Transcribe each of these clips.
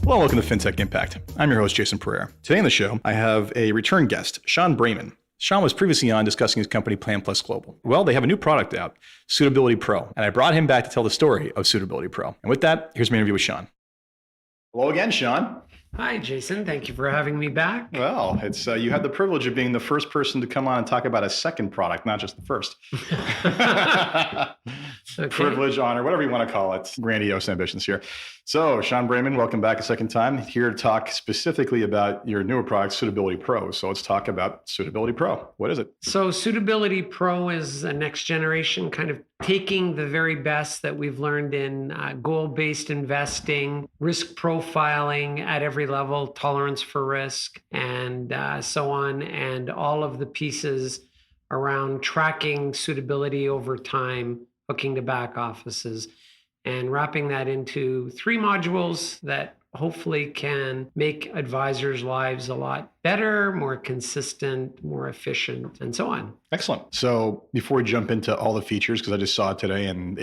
Hello, welcome to Fintech Impact. I'm your host, Jason Pereira. Today on the show, I have a return guest, Shawn Brayman. Shawn was previously on discussing his company, Plan Plus Global. Well, they have a new product out, Suitability Pro, and I brought him back to tell the story of Suitability Pro. And with that, here's my interview with Shawn. Hello again, Shawn. Hi, Jason. Thank you for having me back. Well, it's you had the privilege of being the first person to come on and talk about a second product, not just the first. Okay. Privilege, honor, whatever you want to call it. Grandiose ambitions here. So, Shawn Brayman, welcome back a second time. Here to talk specifically about your newer product, Suitability Pro. So let's talk about Suitability Pro. What is it? So Suitability Pro is a next generation, kind of taking the very best that we've learned in goal-based investing, risk profiling at every level, tolerance for risk, and so on, and all of the pieces around tracking suitability over time, hooking to back offices, and wrapping that into 3 modules that hopefully can make advisors' lives a lot better, more consistent, more efficient, and so on. Excellent. So before we jump into all the features, because I just saw it today, and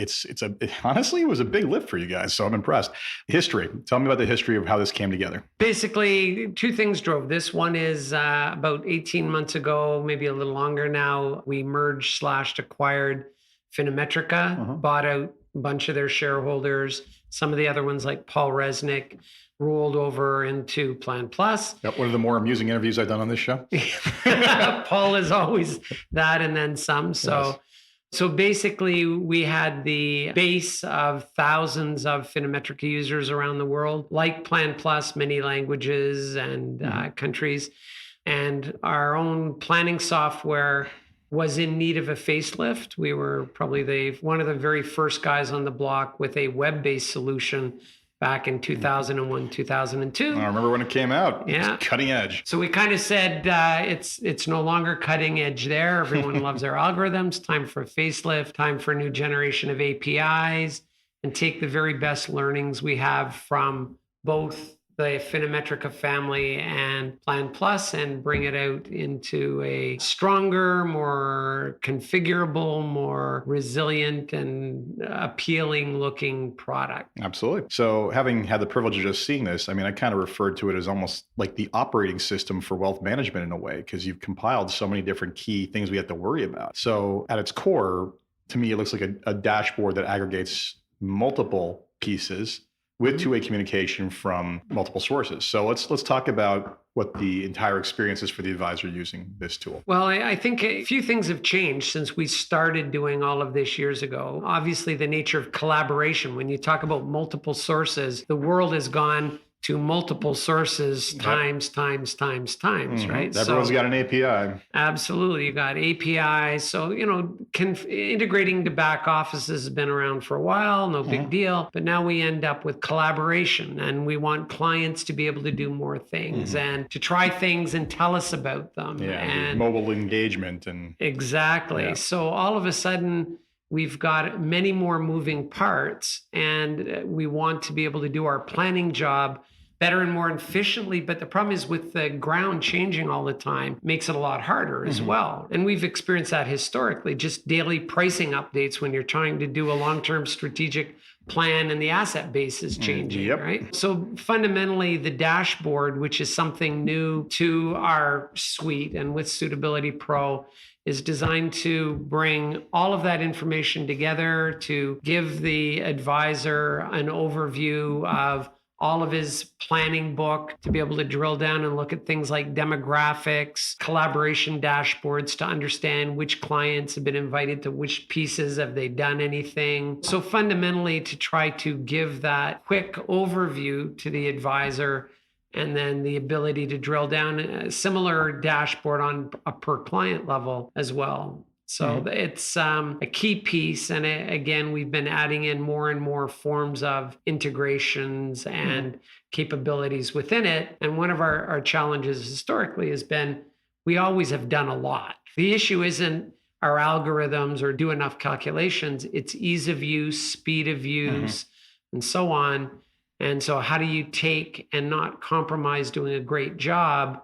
honestly, it was a big lift for you guys, so I'm impressed. History. Tell me about the history of how this came together. Basically, 2 things drove this. One is about 18 months ago, maybe a little longer now, we merged/acquired Finametrica, bought out a bunch of their shareholders. Some of the other ones, like Paul Resnick, rolled over into Plan Plus. Yep, one of the more amusing interviews I've done on this show. Paul is always that and then some. So basically, we had the base of thousands of Finametrica users around the world, like Plan Plus, many languages and countries. And our own planning software was in need of a facelift. We were probably one of the very first guys on the block with a web-based solution back in 2001, 2002. I remember when it came out. Yeah. It was cutting edge. So we kind of said, it's no longer cutting edge there. Everyone loves our algorithms. Time for a facelift, time for a new generation of APIs, and take the very best learnings we have from both the Finametrica family and Plan Plus and bring it out into a stronger, more configurable, more resilient and appealing looking product. Absolutely. So having had the privilege of just seeing this, I mean, I kind of referred to it as almost like the operating system for wealth management in a way, because you've compiled so many different key things we have to worry about. So at its core, to me, it looks like a dashboard that aggregates multiple pieces with two-way communication from multiple sources. So let's talk about what the entire experience is for the advisor using this tool. Well, I think a few things have changed since we started doing all of this years ago. Obviously, the nature of collaboration. When you talk about multiple sources, the world has gone to multiple sources times, right? Everyone's got an API. Absolutely. You got APIs. So, integrating to back offices has been around for a while, no big deal. But now we end up with collaboration, and we want clients to be able to do more things and to try things and tell us about them. Yeah, and mobile engagement. Exactly. Yeah. So all of a sudden, we've got many more moving parts, and we want to be able to do our planning job better and more efficiently. But the problem is, with the ground changing all the time, makes it a lot harder as well. And we've experienced that historically, just daily pricing updates when you're trying to do a long-term strategic plan and the asset base is changing, right? So fundamentally, the dashboard, which is something new to our suite and with Suitability Pro, is designed to bring all of that information together to give the advisor an overview of all of his planning book, to be able to drill down and look at things like demographics, collaboration dashboards to understand which clients have been invited to which pieces, have they done anything. So fundamentally, to try to give that quick overview to the advisor, and then the ability to drill down a similar dashboard on a per client level as well. So it's a key piece. And again, we've been adding in more and more forms of integrations and capabilities within it. And one of our challenges historically has been, we always have done a lot. The issue isn't our algorithms or do enough calculations. It's ease of use, speed of use, and so on. And so how do you take and not compromise doing a great job,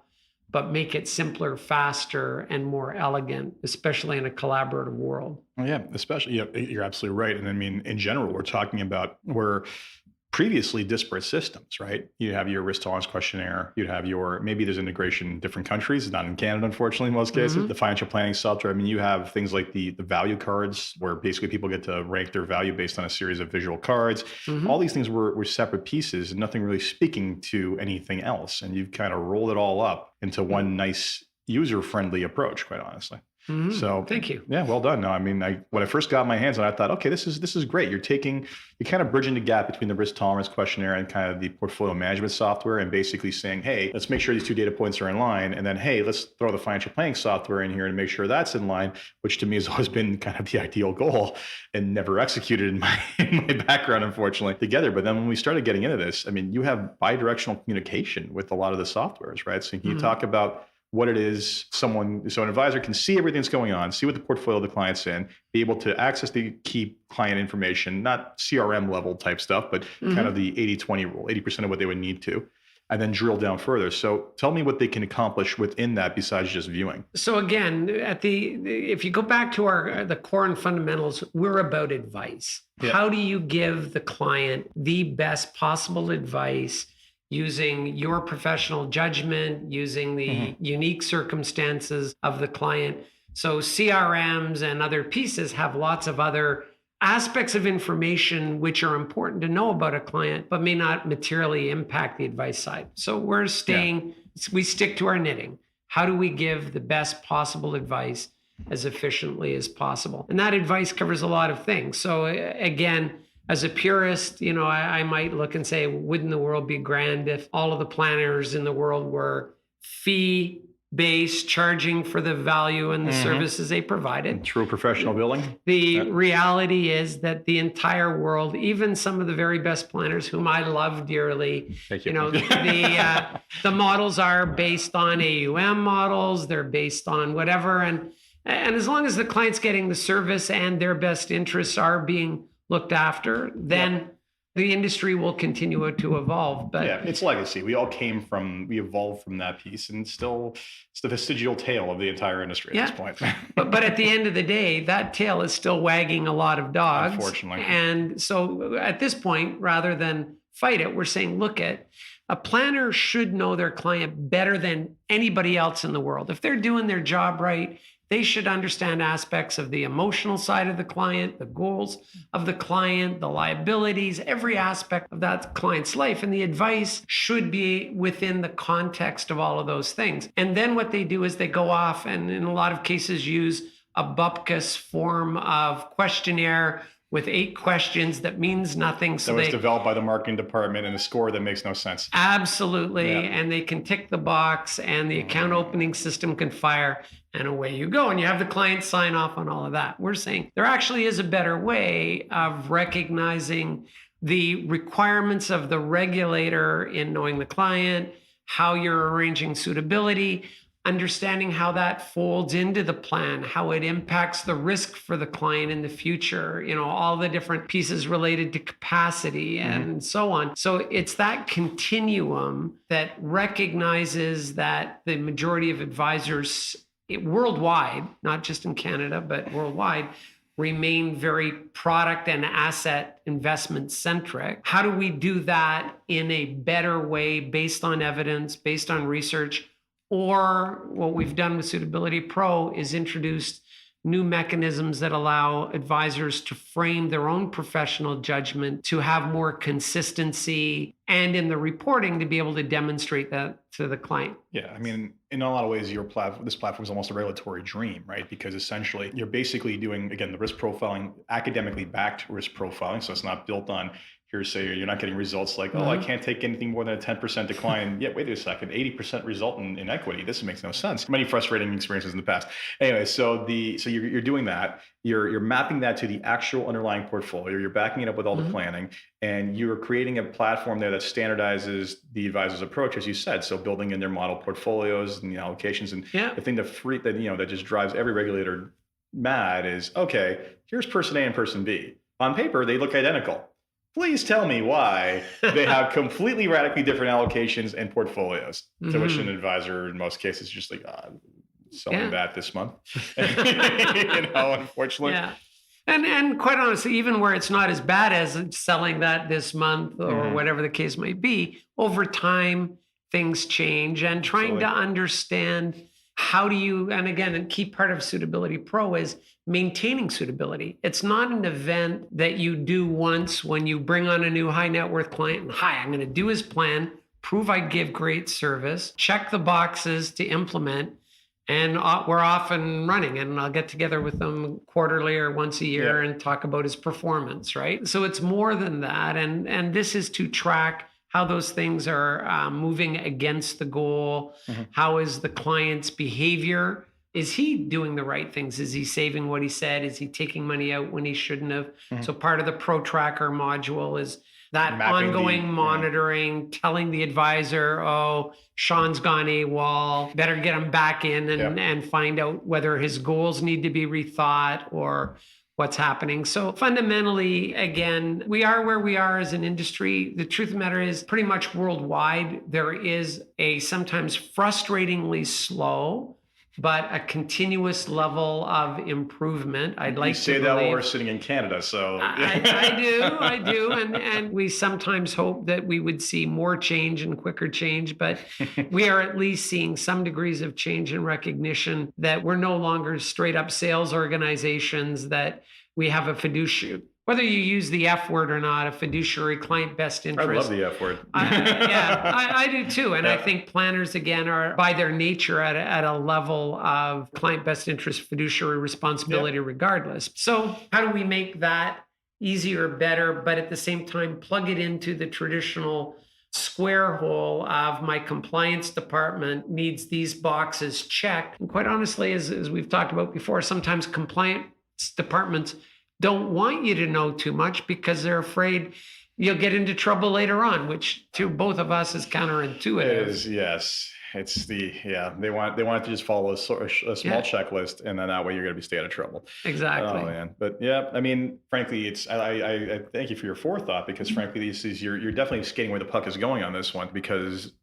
but make it simpler, faster, and more elegant, especially in a collaborative world? Yeah, especially, you're absolutely right. And I mean, in general, we're talking about where previously disparate systems, right? You have your risk tolerance questionnaire, you'd have your, maybe there's integration in different countries, not in Canada, unfortunately, in most cases, the financial planning software. I mean, you have things like the value cards where basically people get to rank their value based on a series of visual cards. All these things were separate pieces and nothing really speaking to anything else. And you've kind of rolled it all up into one nice user-friendly approach, quite honestly. So thank you. Yeah, well done. No, I mean, when I first got my hands on it, I thought, okay, this is great. You're kind of bridging the gap between the risk tolerance questionnaire and kind of the portfolio management software, and basically saying, hey, let's make sure these two data points are in line. And then, hey, let's throw the financial planning software in here and make sure that's in line, which to me has always been kind of the ideal goal and never executed in my background, unfortunately, together. But then when we started getting into this, I mean, you have bi-directional communication with a lot of the softwares, right? So can you talk about what it is so an advisor can see everything that's going on, see what the portfolio the client's in, be able to access the key client information, not CRM level type stuff, but kind of the 80-20 rule, 80% of what they would need to, and then drill down further. So tell me what they can accomplish within that besides just viewing. So again, if you go back to the core and fundamentals, we're about advice. Yeah. How do you give the client the best possible advice using your professional judgment, using the unique circumstances of the client? So CRMs and other pieces have lots of other aspects of information which are important to know about a client, but may not materially impact the advice side. So we stick to our knitting. How do we give the best possible advice as efficiently as possible? And that advice covers a lot of things. So again, as a purist, I might look and say, wouldn't the world be grand if all of the planners in the world were fee-based, charging for the value and the services they provided? True professional billing. The reality is that the entire world, even some of the very best planners whom I love dearly, the models are based on AUM models, they're based on whatever. And as long as the client's getting the service and their best interests are being looked after, then the industry will continue to evolve. But yeah, it's legacy. We evolved from that piece, and it's the vestigial tail of the entire industry at this point. but at the end of the day, that tail is still wagging a lot of dogs. Unfortunately. And so at this point, rather than fight it, we're saying, a planner should know their client better than anybody else in the world. If they're doing their job right, they should understand aspects of the emotional side of the client, the goals of the client, the liabilities, every aspect of that client's life. And the advice should be within the context of all of those things. And then what they do is they go off and in a lot of cases use a bupkis form of questionnaire with 8 questions that means nothing. So that was developed by the marketing department and a score that makes no sense. Absolutely. Yeah. And they can tick the box and the account opening system can fire and away you go. And you have the client sign off on all of that. We're saying there actually is a better way of recognizing the requirements of the regulator in knowing the client, how you're arranging suitability, understanding how that folds into the plan, how it impacts the risk for the client in the future, all the different pieces related to capacity and so on. So it's that continuum that recognizes that the majority of advisors worldwide, not just in Canada, but worldwide, remain very product and asset investment centric. How do we do that in a better way based on evidence, based on research? Or what we've done with Suitability Pro is introduced new mechanisms that allow advisors to frame their own professional judgment, to have more consistency, and in the reporting to be able to demonstrate that to the client. Yeah, I mean, in a lot of ways, this platform is almost a regulatory dream, right? Because essentially you're basically doing, again, the risk profiling, academically backed risk profiling. So it's not built on hearsay, or you're not getting results like, I can't take anything more than a 10% decline. Yeah, wait a second, 80% result in equity. This makes no sense. Many frustrating experiences in the past. Anyway, so you're doing that. You're mapping that to the actual underlying portfolio. You're backing it up with all the planning, and you're creating a platform there that standardizes the advisor's approach, as you said. So building in their model portfolios and the allocations, and the thing that just drives every regulator mad is, okay, here's person A and person B. On paper, they look identical. Please tell me why they have completely radically different allocations and portfolios, to which an advisor in most cases is just like, selling that this month, unfortunately. Yeah. And quite honestly, even where it's not as bad as selling that this month or whatever the case might be, over time, things change, and trying to understand how do you, and again, a key part of Suitability Pro is maintaining suitability. It's not an event that you do once when you bring on a new high net worth client and, hi, I'm going to do his plan, prove I give great service, check the boxes to implement, and we're off and running. And I'll get together with them quarterly or once a year and talk about his performance, right? So it's more than that. And this is to track how those things are moving against the goal. How is the client's behavior? Is he doing the right things? Is he saving what he said? Is he taking money out when he shouldn't have? So part of the Pro Tracker module is that Mapping ongoing monitoring, telling the advisor, oh, Shawn's gone AWOL, better get him back in and find out whether his goals need to be rethought or what's happening. So fundamentally, again, we are where we are as an industry. The truth of the matter is pretty much worldwide, there is a sometimes frustratingly slow, but a continuous level of improvement. I'd like to say that while we're sitting in Canada. So I do. And we sometimes hope that we would see more change and quicker change, but we are at least seeing some degrees of change and recognition that we're no longer straight up sales organizations, that we have a fiduciary. Whether you use the F word or not, a fiduciary client best interest. I love the F word. I do too. And I think planners, again, are by their nature at a level of client best interest fiduciary responsibility regardless. So how do we make that easier, better, but at the same time, plug it into the traditional square hole of my compliance department needs these boxes checked. And quite honestly, as we've talked about before, sometimes compliance departments don't want you to know too much because they're afraid you'll get into trouble later on, which to both of us is counterintuitive. It is, yes. It's they want to just follow a small checklist, and then that way you're going to stay out of trouble. Exactly. Oh man, but yeah, I mean, frankly, I thank you for your forethought, because frankly, you're definitely skating where the puck is going on this one, because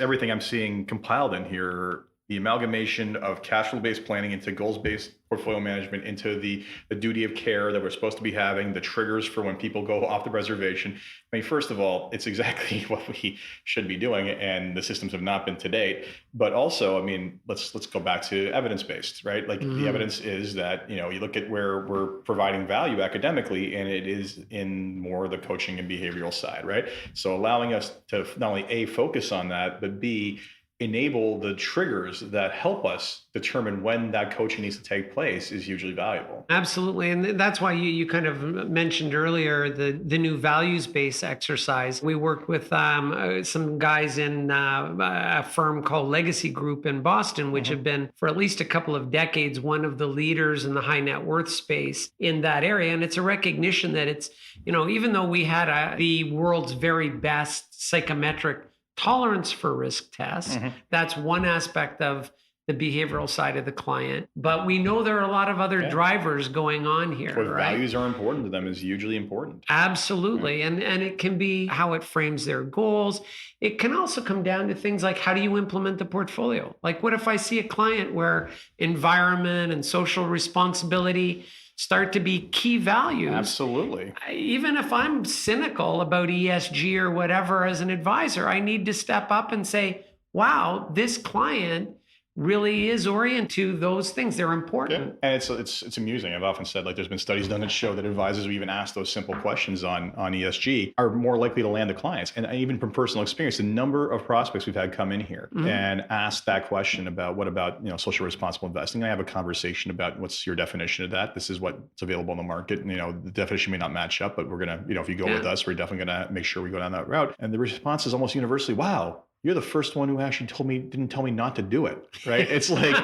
everything I'm seeing compiled in here, the amalgamation of cash flow based planning into goals based portfolio management, into the duty of care that we're supposed to be having, the triggers for when people go off the reservation. I mean, first of all, it's exactly what we should be doing, and the systems have not been to date. But also, I mean, let's go back to evidence based, right? Like the evidence is that, you look at where we're providing value academically, and it is in more the coaching and behavioral side, right? So allowing us to not only A, focus on that, but B, enable the triggers that help us determine when that coaching needs to take place is hugely valuable. Absolutely. And that's why you kind of mentioned earlier the new values-based exercise. We worked with some guys in a firm called Legacy Group in Boston, which have been for at least a couple of decades one of the leaders in the high net worth space in that area. And it's a recognition that it's, even though we had the world's very best psychometric tolerance for risk test. That's one aspect of the behavioral side of the client. But we know there are a lot of other drivers going on here. What values are important to them is hugely important. Absolutely. And it can be how it frames their goals. It can also come down to things like, how do you implement the portfolio? Like, what if I see a client where environment and social responsibility start to be key values? Absolutely. Even if I'm cynical about ESG or whatever as an advisor, I need to step up and say, wow, this client really is oriented to those things. They're important. Yeah. And it's amusing. I've often said, like, there's been studies done that show that advisors who even ask those simple questions on ESG are more likely to land the clients. And even from personal experience, the number of prospects we've had come in here and ask that question about, what about, social responsible investing? I have a conversation about, what's your definition of that? This is what's available in the market. And, the definition may not match up, but we're going to, if you go with us, we're definitely going to make sure we go down that route. And the response is almost universally, wow, you're the first one who actually didn't tell me not to do it. Right. It's like,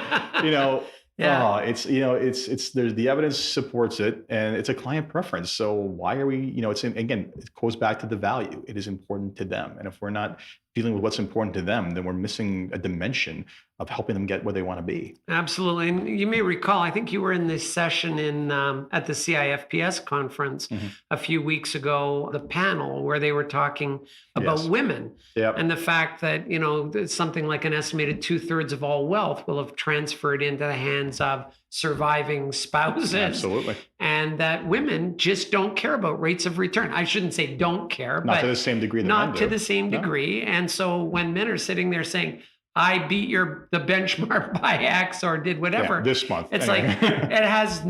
it's there's the evidence supports it, and it's a client preference. So why are we, it goes back to the value. It is important to them. And if we're not dealing with what's important to them, then we're missing a dimension of helping them get where they want to be. Absolutely. And you may recall, I think you were in this session at the CIFPS conference a few weeks ago, the panel where they were talking about women and the fact that, something like an estimated 2/3 of all wealth will have transferred into the hands of surviving spouses. Absolutely. And that women just don't care about rates of return. I shouldn't say don't care, not to the same degree that men do. Not to the same degree. And so when men are sitting there saying, I beat the benchmark by X or did whatever. This month. It's like, it has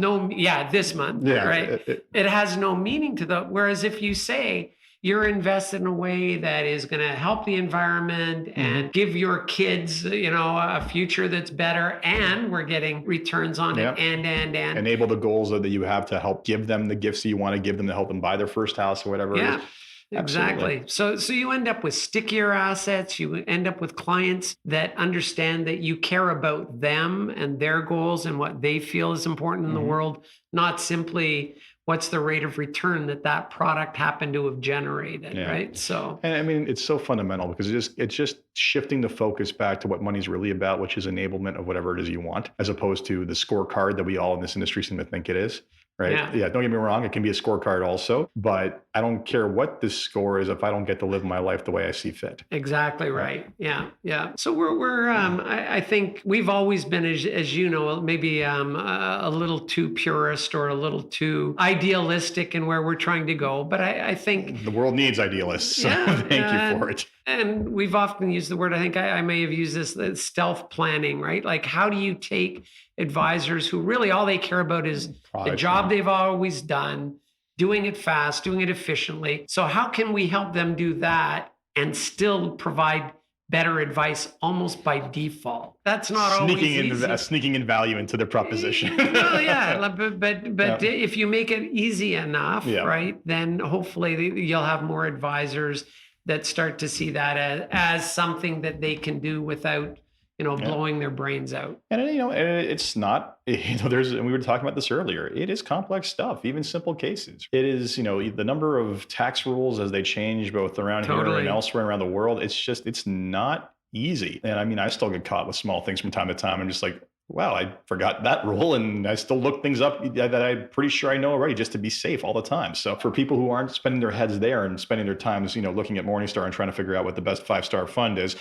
this month, right? It has no meaning to whereas if you say you're invested in a way that is going to help the environment and give your kids, a future that's better, and we're getting returns on it and. Enable the goals that you have to help give them the gifts that you want to give them to help them buy their first house or whatever. Yeah. Exactly. So you end up with stickier assets. You end up with clients that understand that you care about them and their goals and what they feel is important in the world, not simply what's the rate of return that product happened to have generated, right? So, and I mean, it's so fundamental because it's just shifting the focus back to what money's really about, which is enablement of whatever it is you want, as opposed to the scorecard that we all in this industry seem to think it is. Right. Yeah. Don't get me wrong. It can be a scorecard also, but I don't care what the score is if I don't get to live my life the way I see fit. Exactly right. Yeah. Yeah. So we're I think we've always been, as you know, maybe a little too purist or a little too idealistic in where we're trying to go. But I think the world needs idealists. So thank you for it. And we've often used the word, I think I may have used this stealth planning, right? Like, how do you take advisors who really all they care about is the job they've always done, doing it fast, doing it efficiently. So how can we help them do that and still provide better advice almost by default? That's not always easy. Sneaking in value into their proposition. Well, yeah, but if you make it easy enough, right, then hopefully you'll have more advisors that start to see that as something that they can do without, blowing their brains out. And, it's not, and we were talking about this earlier, it is complex stuff, even simple cases. It is, the number of tax rules as they change both around here and elsewhere around the world. It's not easy. And I mean, I still get caught with small things from time to time. I'm just like, wow, I forgot that rule. And I still look things up that I'm pretty sure I know already just to be safe all the time. So for people who aren't spending their heads there and spending their times, looking at Morningstar and trying to figure out what the best 5-star fund is,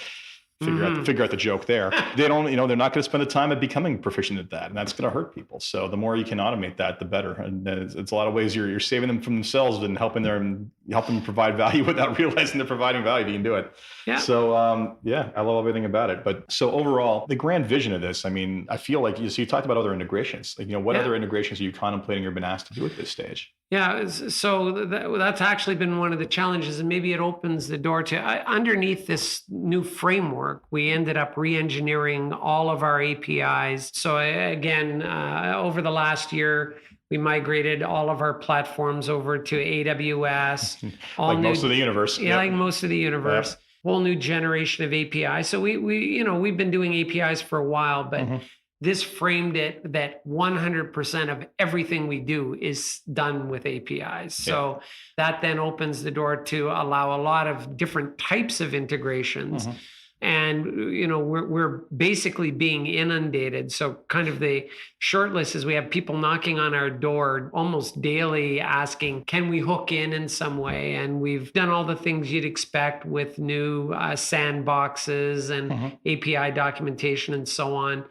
figure out the joke there. They don't, they're not going to spend the time at becoming proficient at that. And that's going to hurt people. So the more you can automate that, the better. And it's a lot of ways you're saving them from themselves and helping them provide value without realizing they're providing value. You can do it. Yeah. So, I love everything about it. But so overall, the grand vision of this, I mean, I feel like you talked about other integrations. Like, what other integrations are you contemplating or been asked to do at this stage? Yeah, so that's actually been one of the challenges, and maybe it opens the door to underneath this new framework. We ended up re-engineering all of our APIs. So again, over the last year, we migrated all of our platforms over to AWS. Like most of the universe. Yeah, like most of the universe. Yep. Whole new generation of APIs. So we've been doing APIs for a while, but this framed it that 100% of everything we do is done with APIs. So that then opens the door to allow a lot of different types of integrations. And, we're basically being inundated. So kind of the short list is we have people knocking on our door almost daily asking, can we hook in some way? And we've done all the things you'd expect with new sandboxes and API documentation and so on,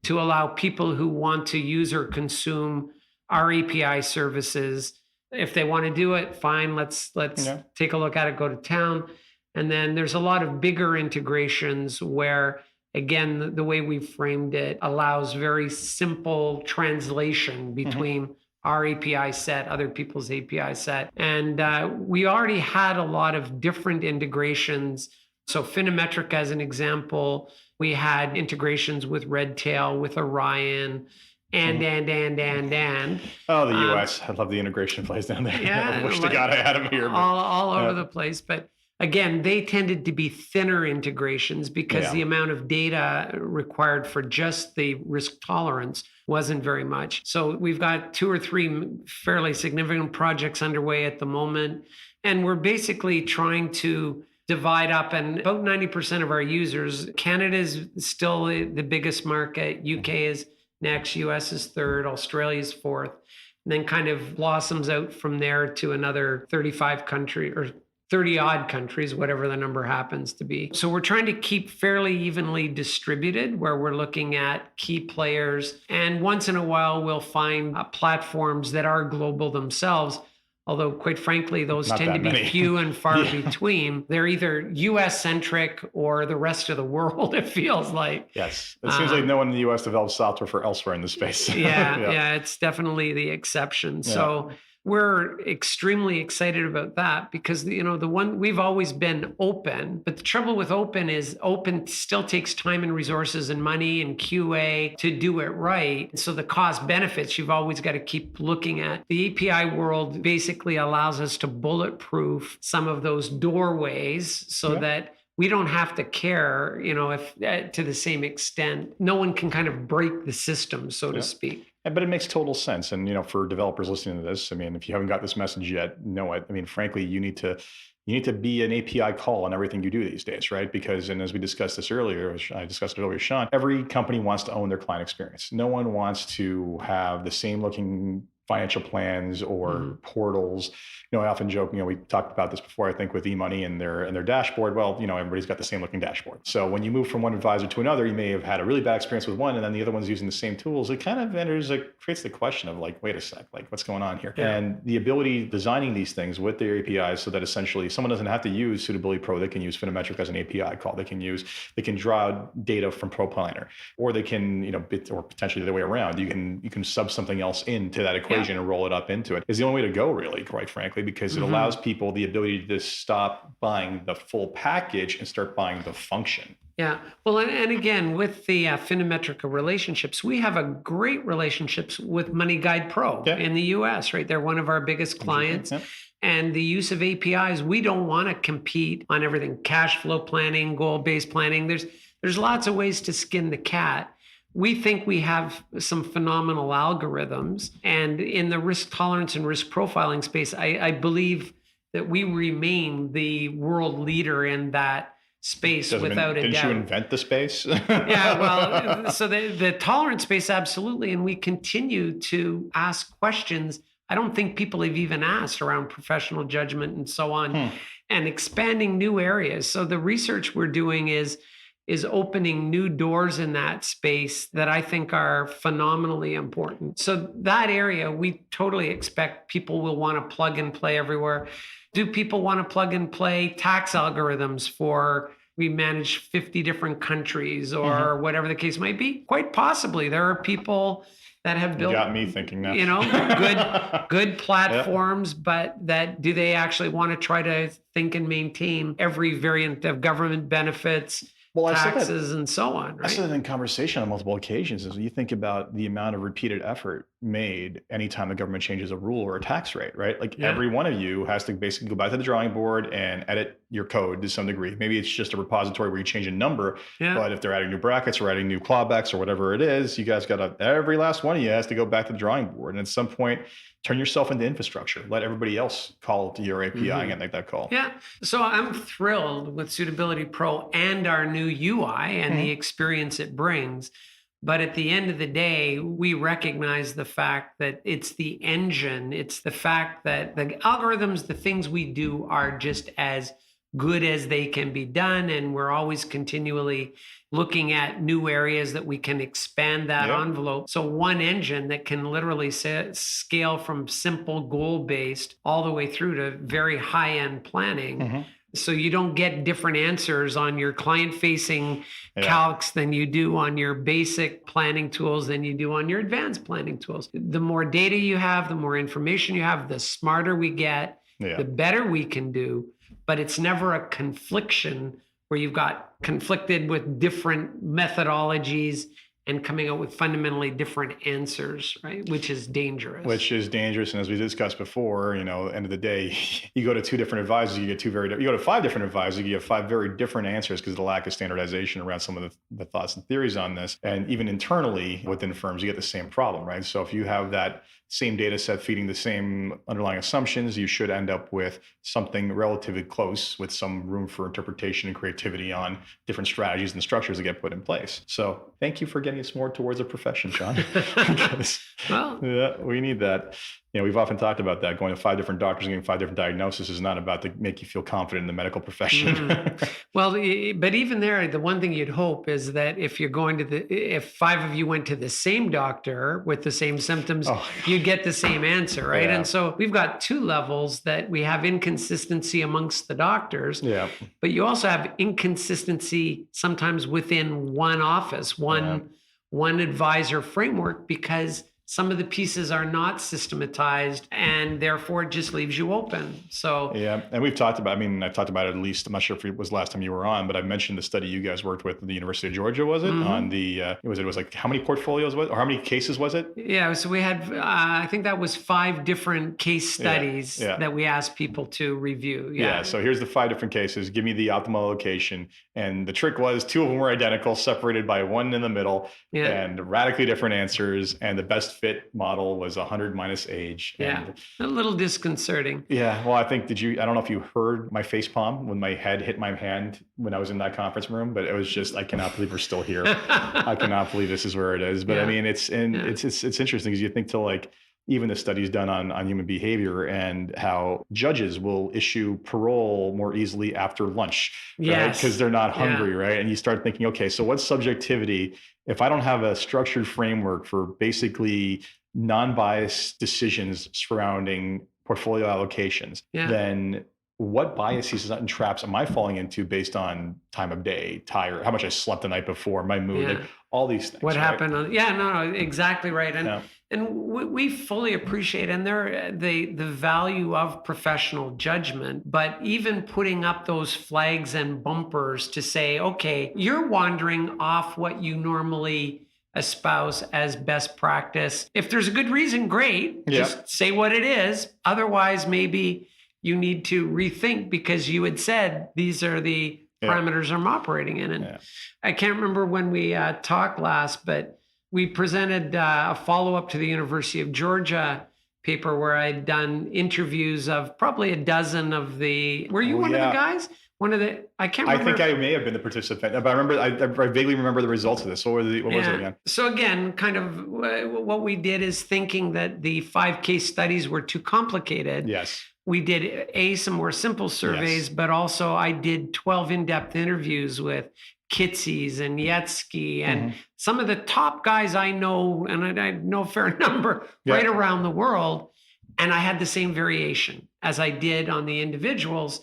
to allow people who want to use or consume our API services. If they want to do it, fine, let's take a look at it, go to town. And then there's a lot of bigger integrations where, again, the way we framed it allows very simple translation between our API set, other people's API set. And we already had a lot of different integrations. So Finametric, as an example, we had integrations with Redtail, with Orion, and. Oh, the US. I love the integration plays down there. Yeah, I wish to God I had them here. All over the place. But again, they tended to be thinner integrations because the amount of data required for just the risk tolerance wasn't very much. So we've got 2 or 3 fairly significant projects underway at the moment. And we're basically trying to divide up, and about 90% of our users, Canada is still the biggest market. UK is next, US is third, Australia is fourth, and then kind of blossoms out from there to another 35 country or 30 odd countries, whatever the number happens to be. So we're trying to keep fairly evenly distributed where we're looking at key players. And once in a while, we'll find platforms that are global themselves. Although, quite frankly, those Not tend to that be many. few and far Yeah. between. They're either US centric or the rest of the world, it feels like. Yes. It seems like no one in the US develops software for elsewhere in the space. Yeah, it's definitely the exception. So we're extremely excited about that because, the one we've always been open, but the trouble with open is open still takes time and resources and money and QA to do it right. So the cost benefits, you've always got to keep looking at. The API world basically allows us to bulletproof some of those doorways so that we don't have to care, if to the same extent. No one can kind of break the system, so to speak. But it makes total sense. And, for developers listening to this, I mean, if you haven't got this message yet, know it. I mean, frankly, you need to be an API call on everything you do these days, right? Because, and as we discussed this earlier, I discussed it earlier with Shawn, every company wants to own their client experience. No one wants to have the same looking financial plans or portals. I often joke, we talked about this before, I think with eMoney and their dashboard. Well, everybody's got the same looking dashboard. So when you move from one advisor to another, you may have had a really bad experience with one and then the other one's using the same tools. It kind of creates the question of like, wait a sec, like what's going on here? Yeah. And the ability designing these things with their APIs so that essentially someone doesn't have to use Suitability Pro. They can use Finometric as an API call. They can draw data from ProPlanner, or they can, or potentially the other way around. You can sub something else into that equation and roll it up into it. Is the only way to go, really, quite frankly, because it allows people the ability to stop buying the full package and start buying the function. Yeah. Well, and again, with the Finometrica relationships, we have a great relationships with Money Guide Pro in the US, right? They're one of our biggest clients. And the use of APIs, we don't want to compete on everything. Cash flow planning, goal-based planning. There's lots of ways to skin the cat. We think we have some phenomenal algorithms. And in the risk tolerance and risk profiling space, I believe that we remain the world leader in that space without a doubt. Didn't you invent the space? Yeah, well, so the tolerance space, absolutely. And we continue to ask questions I don't think people have even asked around professional judgment and so on, and expanding new areas. So the research we're doing is opening new doors in that space that I think are phenomenally important. So that area, we totally expect people will want to plug and play everywhere. Do people want to plug and play tax algorithms we manage 50 different countries or whatever the case might be? Quite possibly. There are people that have built, you got me thinking that. good platforms, but do they actually want to try to think and maintain every variant of government benefits, taxes, and so on? Right? I said that in conversation on multiple occasions is when you think about the amount of repeated effort made anytime the government changes a rule or a tax rate, right? Like every one of you has to basically go back to the drawing board and edit your code to some degree. Maybe it's just a repository where you change a number, but if they're adding new brackets or adding new clawbacks or whatever it is, you guys every last one of you has to go back to the drawing board. And at some point, turn yourself into infrastructure. Let everybody else call to your API and make that call. Yeah. So I'm thrilled with Suitability Pro and our new UI and the experience it brings. But at the end of the day, we recognize the fact that it's the engine. It's the fact that the algorithms, the things we do are just as good as they can be done. And we're always continually looking at new areas that we can expand that envelope. So one engine that can literally scale from simple goal-based all the way through to very high-end planning. So you don't get different answers on your client-facing calcs than you do on your basic planning tools than you do on your advanced planning tools. The more data you have, the more information you have, the smarter we get, the better we can do. But it's never a confliction where you've got conflicted with different methodologies and coming out with fundamentally different answers, right? Which is dangerous. And as we discussed before, end of the day, you go to two different advisors, you go to five different advisors, you get five very different answers because of the lack of standardization around some of the thoughts and theories on this. And even internally within firms, you get the same problem, right? So if you have that same data set feeding the same underlying assumptions, you should end up with something relatively close with some room for interpretation and creativity on different strategies and structures that get put in place. So thank you for getting us more towards a profession, Shawn. Well, yeah, we need that. We've often talked about that. Going to five different doctors and getting five different diagnoses is not about to make you feel confident in the medical profession. Well, but even there, the one thing you'd hope is that if if five of you went to the same doctor with the same symptoms, you'd get the same answer, right? Yeah. And so we've got two levels that we have inconsistency amongst the doctors. Yeah. But you also have inconsistency sometimes within one office, one advisor framework, because some of the pieces are not systematized and therefore it just leaves you open. So yeah, and we've talked about, I talked about it at least, I'm not sure if it was last time you were on, but I mentioned the study you guys worked with at the University of Georgia, was it? On the, it was like, how many portfolios was it, or how many cases was it? Yeah, so we had, I think that was 5 different case studies that we asked people to review. Yeah, so here's the 5 different cases. Give me the optimal location. And the trick was 2 of them were identical, separated by 1 in the middle, and radically different answers. And the best fit model was 100 minus age. Yeah, a little disconcerting. Yeah, well, I don't know if you heard my face palm when my head hit my hand when I was in that conference room, but it was just, I cannot believe we're still here. I cannot believe this is where it is. But it's interesting because you think to like, even the studies done on human behavior and how judges will issue parole more easily after lunch, right? Because they're not hungry, right? And you start thinking, okay, so what's subjectivity? If I don't have a structured framework for basically non-biased decisions surrounding portfolio allocations, then what biases and traps am I falling into based on time of day, tired, how much I slept the night before, my mood, like all these things. What happened? Exactly right. And we fully appreciate the value of professional judgment, but even putting up those flags and bumpers to say, okay, you're wandering off what you normally espouse as best practice. If there's a good reason, great. Just say what it is. Otherwise, maybe you need to rethink because you had said these are the parameters I'm operating in. And I can't remember when we talked last, but we presented a follow-up to the University of Georgia paper where I'd done interviews of probably a dozen of the, were you one of the guys? I can't remember. I think I may have been the participant, but I remember, I vaguely remember the results of this. What was it again? So again, kind of what we did is thinking that the 5 case studies were too complicated. Yes. We did some more simple surveys, but also I did 12 in-depth interviews with Kitses and Yetsky and some of the top guys I know, and I know a fair number right around the world. And I had the same variation as I did on the individuals.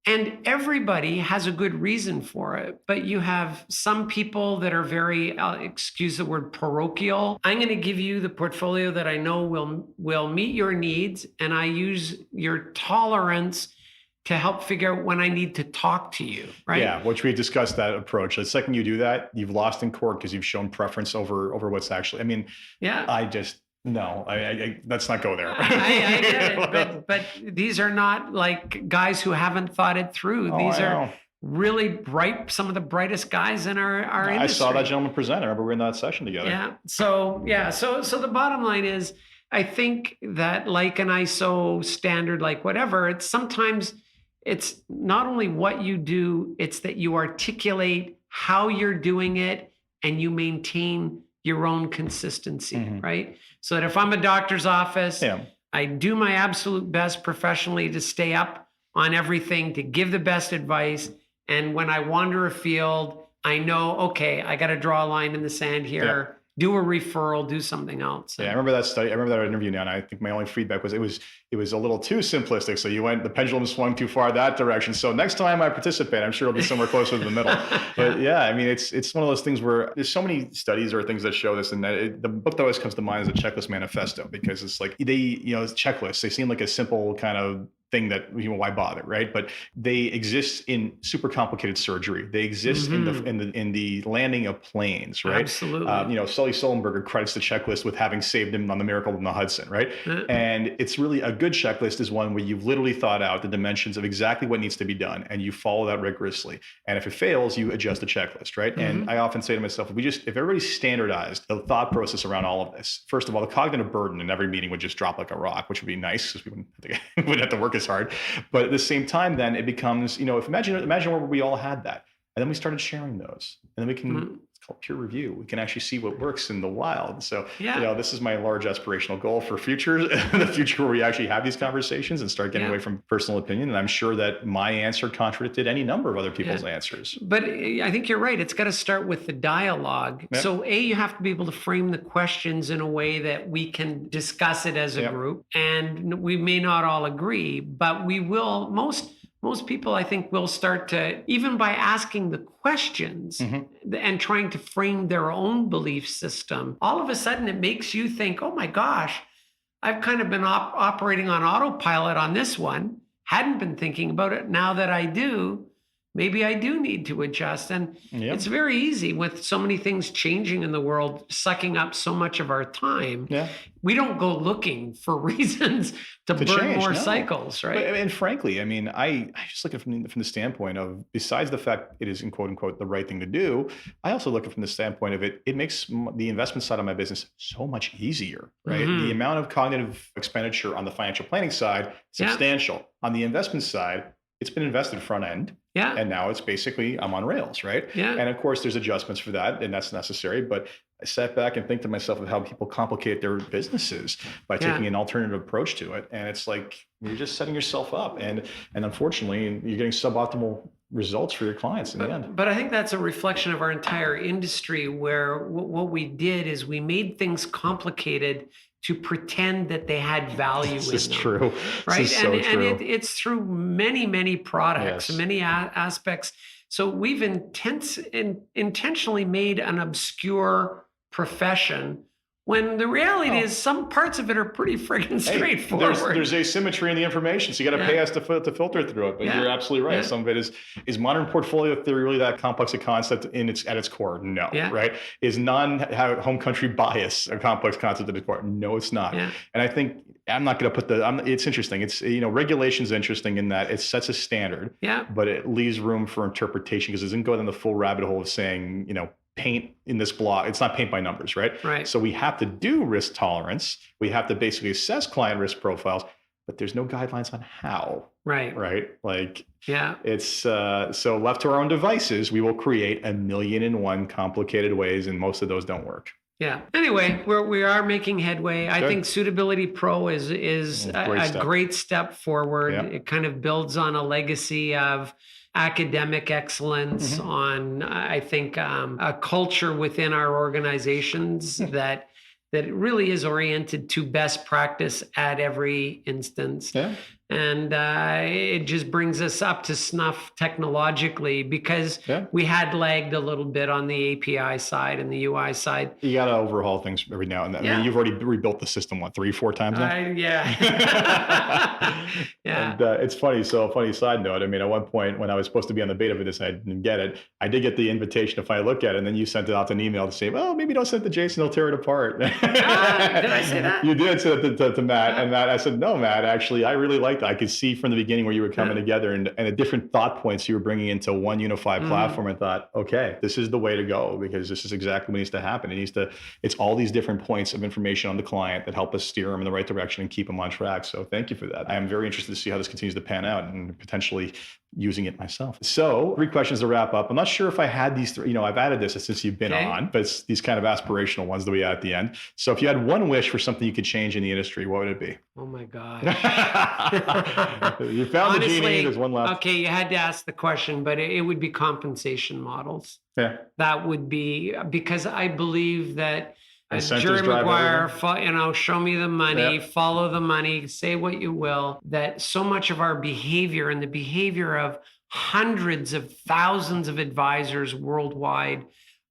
And everybody has a good reason for it. But you have some people that are very, excuse the word, parochial. I'm going to give you the portfolio that I know will meet your needs. And I use your tolerance to help figure out when I need to talk to you, right? Yeah, which we discussed that approach. The second you do that, you've lost in court because you've shown preference over what's actually, no, let's not go there. I get it, but these are not like guys who haven't thought it through. These are really bright, some of the brightest guys in our industry. I saw that gentleman present. I remember we were in that session together. Yeah. So the bottom line is, I think that like an ISO standard, like whatever, it's not only what you do, it's that you articulate how you're doing it and you maintain your own consistency, right? So that if I'm a doctor's office, I do my absolute best professionally to stay up on everything, to give the best advice. And when I wander afield, I know, okay, I got to draw a line in the sand here, do a referral, do something else. Yeah, I remember that study. I remember that interview now, and I think my only feedback was it was a little too simplistic. So the pendulum swung too far that direction. So next time I participate, I'm sure it'll be somewhere closer to the middle. But it's one of those things where there's so many studies or things that show this, and the book that always comes to mind is a checklist manifesto, because it's like it's checklists. They seem like a simple kind of thing that, why bother, right? But they exist in super complicated surgery. They exist in the landing of planes, right? Absolutely. Sully Sullenberger credits the checklist with having saved him on the Miracle on the Hudson, right? And it's really a good checklist is one where you've literally thought out the dimensions of exactly what needs to be done, and you follow that rigorously. And if it fails, you adjust the checklist, right? And I often say to myself, if everybody standardized the thought process around all of this, first of all, the cognitive burden in every meeting would just drop like a rock, which would be nice because we wouldn't have to work as hard. But at the same time, then it becomes, if imagine where we all had that. And then we started sharing those. And then we can, it's called peer review. We can actually see what works in the wild. So, this is my large aspirational goal for the future where we actually have these conversations and start getting away from personal opinion. And I'm sure that my answer contradicted any number of other people's answers. But I think you're right. It's got to start with the dialogue. Yep. So you have to be able to frame the questions in a way that we can discuss it as a group. And we may not all agree, but we will, most people, I think, will start to, even by asking the questions and trying to frame their own belief system, all of a sudden it makes you think, oh my gosh, I've kind of been operating on autopilot on this one, hadn't been thinking about it. Now that I do, maybe I do need to adjust. And it's very easy with so many things changing in the world, sucking up so much of our time. Yeah. We don't go looking for reasons to burn change, more cycles, right? And frankly, I just look at it from the standpoint of, besides the fact it is, in quote unquote, the right thing to do, I also look at it from the standpoint of it makes the investment side of my business so much easier, right? The amount of cognitive expenditure on the financial planning side, substantial. On the investment side, it's been invested front end. Yeah. And now it's basically, I'm on rails, right? Yeah. And of course, there's adjustments for that, and that's necessary. But I sat back and think to myself of how people complicate their businesses by taking an alternative approach to it. And it's like, you're just setting yourself up. And unfortunately, you're getting suboptimal results for your clients in the end. But I think that's a reflection of our entire industry, where what we did is we made things complicated to pretend that they had value in them. This is true. Right? This is so true. And it's through many, many products, many aspects. So we've intentionally made an obscure profession, when the reality is some parts of it are pretty friggin' straightforward. There's asymmetry in the information, so you got to pay us to filter through it. But you're absolutely right. Some of it is modern portfolio theory really that complex a concept at its core? No, right? Is non-home country bias a complex concept at its core? No, it's not. And I think I'm not going to put it's interesting. It's, regulation is interesting in that it sets a standard, but it leaves room for interpretation because it doesn't go down the full rabbit hole of saying, paint in this block. It's not paint by numbers, right? Right. So we have to do risk tolerance. We have to basically assess client risk profiles, but there's no guidelines on how. Right. Right. Like, it's so left to our own devices, we will create 1,000,001 complicated ways, and most of those don't work. Yeah. Anyway, we are making headway. I think Suitability Pro is a great step forward. Yeah. It kind of builds on a legacy of academic excellence, on, I think, a culture within our organizations that really is oriented to best practice at every instance. Yeah. And it just brings us up to snuff technologically, because we had lagged a little bit on the API side and the UI side. You got to overhaul things every now and then. I mean, you've already rebuilt the system, 3-4 times now? And it's funny. So a funny side note, at one point when I was supposed to be on the beta for this, I didn't get it. I did get the invitation to finally look at it, and then you sent it out an email to say, well, maybe don't send it to Jason, he'll tear it apart. Did I say that? You did say it to Matt, and Matt, I said, no, Matt, actually, I really liked it. I could see from the beginning where you were coming together and the different thought points you were bringing into one unified platform, and thought, okay, this is the way to go, because this is exactly what needs to happen. It's all these different points of information on the client that help us steer them in the right direction and keep them on track. So thank you for that. I am very interested to see how this continues to pan out and potentially using it myself. So 3 questions to wrap up. I'm not sure if I had these 3, I've added this since you've been on, but it's these kind of aspirational ones that we add at the end. So if you had one wish for something you could change in the industry, what would it be? Oh my God. You found the genie, there's one left. Okay, you had to ask the question, but it would be compensation models. Yeah. That would be, because I believe that Jerry Maguire, show me the money, follow the money, say what you will, that so much of our behavior and the behavior of hundreds of thousands of advisors worldwide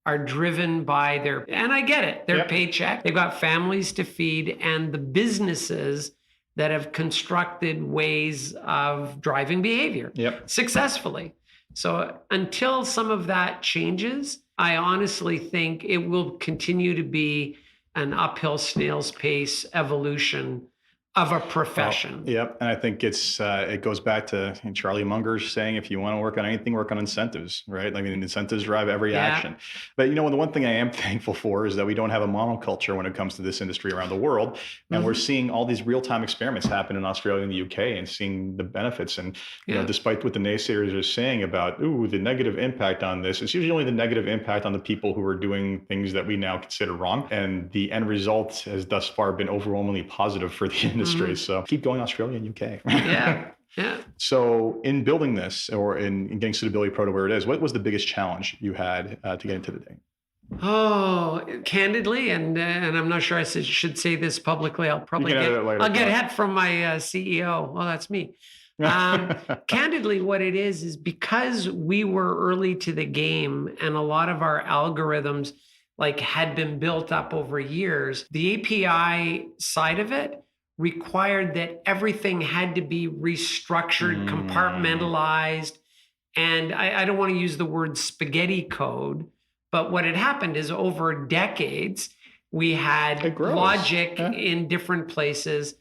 are driven by their, and I get it, their paycheck. They've got families to feed, and the businesses that have constructed ways of driving behavior successfully. So until some of that changes, I honestly think it will continue to be an uphill snail's pace evolution of a profession. Yep. And I think it goes back to Charlie Munger's saying, if you want to work on anything, work on incentives, right? I mean, incentives drive every action. But the one thing I am thankful for is that we don't have a monoculture when it comes to this industry around the world. And we're seeing all these real-time experiments happen in Australia and the UK and seeing the benefits. And despite what the naysayers are saying about, the negative impact on this, it's usually only the negative impact on the people who are doing things that we now consider wrong. And the end result has thus far been overwhelmingly positive for the industry. So keep going, Australia and UK. Yeah. So in building this or in getting Suitability Pro to where it is, what was the biggest challenge you had to get into the day? Oh, candidly, and I'm not sure I should say this publicly. I'll get head from my CEO. Well, that's me. Candidly, what it is because we were early to the game and a lot of our algorithms had been built up over years, the API side of it required that everything had to be restructured, compartmentalized. And I don't want to use the word spaghetti code, but what had happened is over decades, we had logic in different places.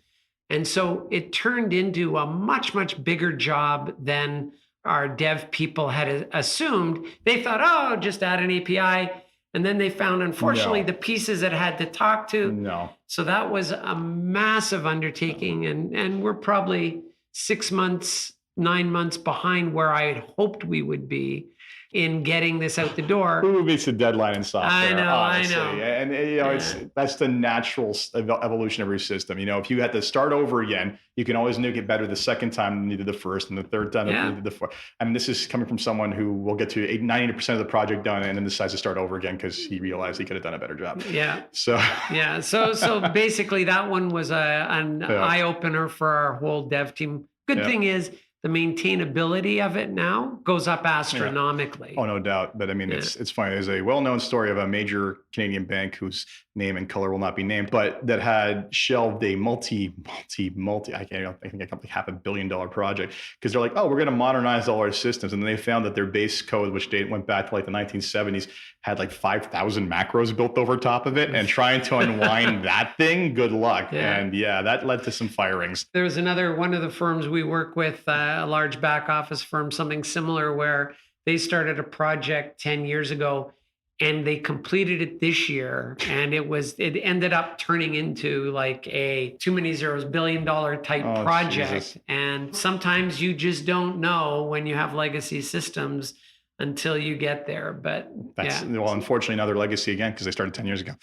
And so it turned into a much, much bigger job than our dev people had assumed. They thought, just add an API. And then they found, unfortunately, the pieces it had to talk to. So that was a massive undertaking. And we're probably 6 months, 9 months behind where I had hoped we would be in getting this out the door. Who beats the deadline in software? I know. And that's the natural evolution of your system. If you had to start over again, you can always make it better the second time than you did the first, and the third time than you did the fourth. I mean, this is coming from someone who will get to 90% of the project done and then decides to start over again because he realized he could have done a better job. So basically that one was an eye opener for our whole dev team. Good thing is, the maintainability of it now goes up astronomically. Oh, no doubt. But I mean, it's funny. There's a well-known story of a major Canadian bank whose name and color will not be named, but that had shelved a I think $500 million project because they're like, we're going to modernize all our systems. And then they found that their base code, which went back to the 1970s, had 5,000 macros built over top of it, and trying to unwind that thing, good luck. And that led to some firings. There was one of the firms we work with, a large back office firm, something similar, where they started a project 10 years ago and they completed it this year. And it ended up turning into a too many zeros $1 billion type project. Jesus. And sometimes you just don't know when you have legacy systems until you get there. But well, unfortunately, now they're legacy again because they started 10 years ago.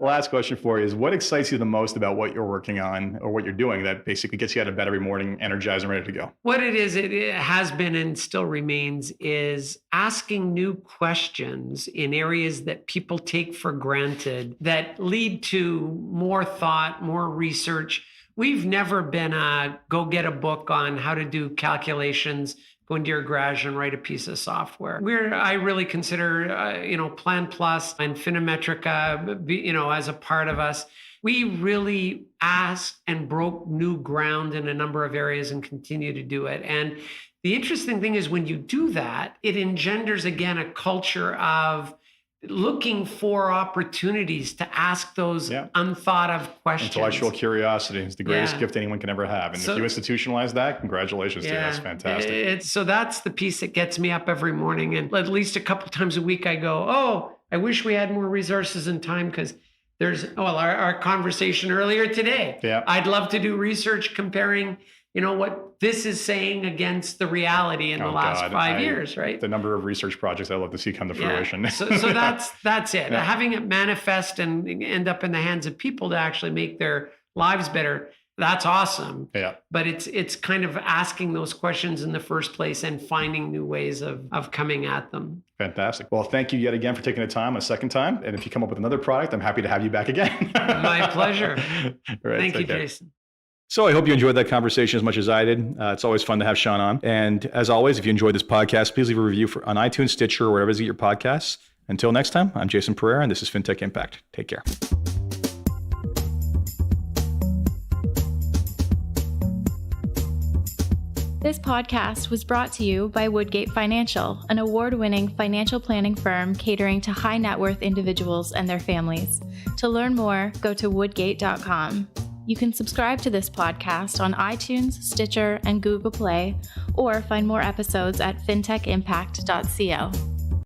Last question for you is, what excites you the most about what you're working on or what you're doing that basically gets you out of bed every morning, energized and ready to go? What it is, it has been and still remains, is asking new questions in areas that people take for granted that lead to more thought, more research. We've never been go get a book on how to do calculations, go into your garage and write a piece of software. I really consider, Plan Plus and Finimetrica, as a part of us. We really asked and broke new ground in a number of areas and continue to do it. And the interesting thing is when you do that, it engenders, again, a culture of looking for opportunities to ask those unthought of questions. Intellectual curiosity is the greatest gift anyone can ever have. And if you institutionalize that, congratulations to you. That's fantastic. So that's the piece that gets me up every morning. And at least a couple times a week, I go, I wish we had more resources and time, because there's, our conversation earlier today. I'd love to do research comparing what this is saying against the reality in the last 5 years, right? The number of research projects I'd love to see come to fruition. So that's it. Having it manifest and end up in the hands of people to actually make their lives better, that's awesome. But it's kind of asking those questions in the first place and finding new ways of coming at them. Fantastic. Well, thank you yet again for taking the time a second time. And if you come up with another product, I'm happy to have you back again. My pleasure. Right, thank you, Jason. So I hope you enjoyed that conversation as much as I did. It's always fun to have Shawn on. And as always, if you enjoyed this podcast, please leave a review on iTunes, Stitcher, or wherever you get your podcasts. Until next time, I'm Jason Pereira, and this is Fintech Impact. Take care. This podcast was brought to you by Woodgate Financial, an award-winning financial planning firm catering to high net worth individuals and their families. To learn more, go to woodgate.com. You can subscribe to this podcast on iTunes, Stitcher, and Google Play, or find more episodes at fintechimpact.co.